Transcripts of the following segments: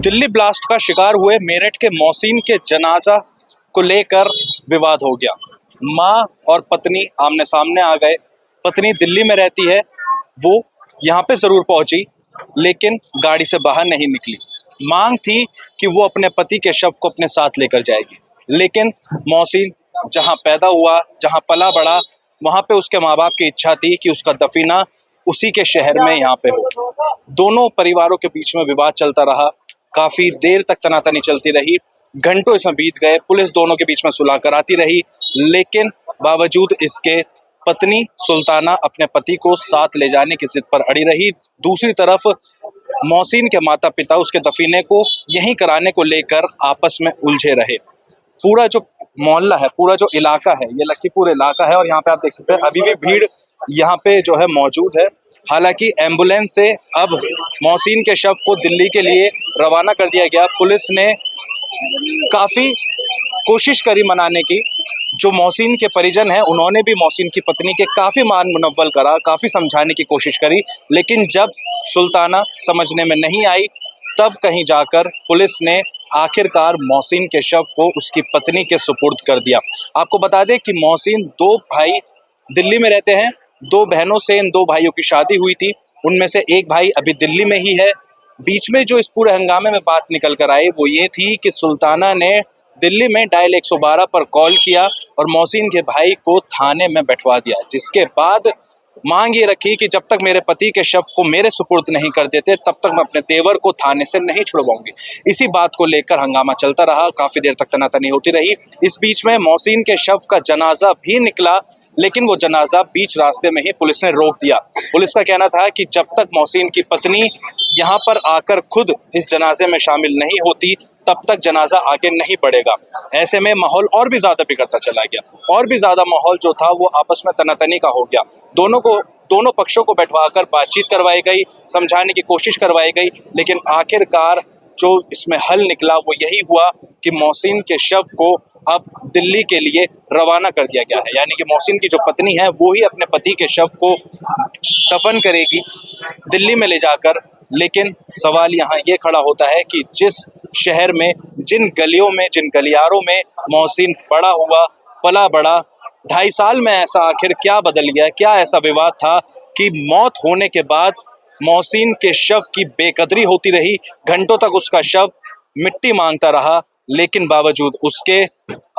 Delhi blast का शिकार हुए मेरठ के मोहसिन के जनाजा को लेकर विवाद हो गया। माँ और पत्नी आमने सामने आ गए। पत्नी दिल्ली में रहती है, वो यहाँ पे जरूर पहुंची लेकिन गाड़ी से बाहर नहीं निकली। मांग थी कि वो अपने पति के शव को अपने साथ लेकर जाएगी, लेकिन मोहसिन जहाँ पैदा हुआ, जहाँ पला बड़ा, वहाँ पे उसके माँ बाप की इच्छा थी कि उसका दफीना उसी के शहर में यहाँ पे हो। दोनों परिवारों के बीच में विवाद चलता रहा, काफी देर तक तनातनी चलती रही, घंटों इसमें बीत गए। पुलिस दोनों के बीच में सुलह कराती रही, लेकिन बावजूद इसके पत्नी सुल्ताना अपने पति को साथ ले जाने की जिद पर अड़ी रही। दूसरी तरफ मोहसिन के माता पिता उसके दफीने को यहीं कराने को लेकर आपस में उलझे रहे। पूरा जो मोहल्ला है, पूरा जो इलाका है, ये लखीपुर इलाका है और यहाँ पे आप देख सकते हैं अभी भी भीड़ यहाँ पे जो है मौजूद है। हालांकि एम्बुलेंस से अब मोहसिन के शव को दिल्ली के लिए रवाना कर दिया गया। पुलिस ने काफी कोशिश करी मनाने की। जो मोहसिन के परिजन हैं उन्होंने भी मोहसिन की पत्नी के काफी मान मुनव्वल करा, काफी समझाने की कोशिश करी, लेकिन जब सुल्ताना समझने में नहीं आई तब कहीं जाकर पुलिस ने आखिरकार मोहसिन के शव को उसकी पत्नी के सुपुर्द कर दिया। आपको बता दें कि मोहसिन दो भाई दिल्ली में रहते हैं, दो बहनों से इन दो भाइयों की शादी हुई थी, उनमें से एक भाई अभी दिल्ली में ही है। बीच में जो इस पूरे हंगामे में बात निकल कर आई वो ये थी कि सुल्ताना ने दिल्ली में डायल 112 पर कॉल किया और मोहसिन के भाई को थाने में बैठवा दिया, जिसके बाद मांग ये रखी कि जब तक मेरे पति के शव को मेरे सुपुर्द नहीं कर देते तब तक मैं अपने तेवर को थाने से नहीं छुड़वाऊंगी। इसी बात को लेकर हंगामा चलता रहा, काफी देर तक तनातनी होती रही। इस बीच में मोहसिन के शव का जनाजा भी निकला, लेकिन वो जनाजा बीच रास्ते में ही पुलिस ने रोक दिया। पुलिस का कहना था कि जब तक मोहसिन की पत्नी यहाँ पर आकर खुद इस जनाजे में शामिल नहीं होती तब तक जनाजा आगे नहीं बढ़ेगा। ऐसे में माहौल और भी ज्यादा बिगड़ता चला गया और भी ज्यादा माहौल जो था वो आपस में तनातनी का हो गया। दोनों पक्षों को बैठवाकर बातचीत करवाई गई, समझाने की कोशिश करवाई गई, लेकिन आखिरकार जो इसमें हल निकला वो यही हुआ कि मोहसिन के शव को अब दिल्ली के लिए रवाना कर दिया गया है। यानी कि मोहसिन की जो पत्नी है वो ही अपने पति के शव को दफन करेगी दिल्ली में ले जाकर। लेकिन सवाल यहाँ ये खड़ा होता है कि जिस शहर में, जिन गलियों में, जिन गलियारों में मोहसिन बड़ा हुआ, पला बड़ा, 2.5 साल में ऐसा आखिर क्या बदल गया? क्या ऐसा विवाद था कि मौत होने के बाद मोहसिन के शव की बेकदरी होती रही, घंटों तक उसका शव मिट्टी मांगता रहा, लेकिन बावजूद उसके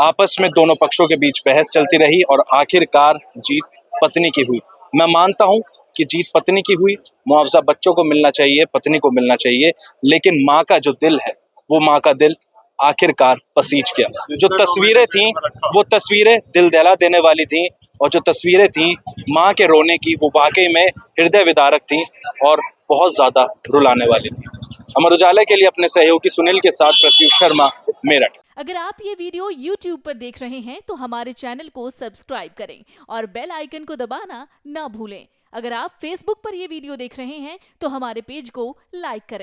आपस में दोनों पक्षों के बीच बहस चलती रही और आखिरकार जीत पत्नी की हुई। मैं मानता हूं कि जीत पत्नी की हुई, मुआवजा बच्चों को मिलना चाहिए, पत्नी को मिलना चाहिए, लेकिन माँ का जो दिल है वो माँ का दिल आखिरकार पसीज गया। जो तस्वीरें थीं वो तस्वीरें दिल दहला देने वाली थीं और जो तस्वीरें थीं माँ के रोने की वो वाकई में हृदय विदारक थीं और बहुत ज्यादा रुलाने वाली थी। अमर उजाला के लिए अपने सहयोगी सुनील के साथ प्रत्युष शर्मा, मेरठ। अगर आप ये वीडियो YouTube पर देख रहे हैं तो हमारे चैनल को सब्सक्राइब करें और बेल आइकन को दबाना ना भूलें। अगर आप Facebook पर ये वीडियो देख रहे हैं तो हमारे पेज को लाइक करें।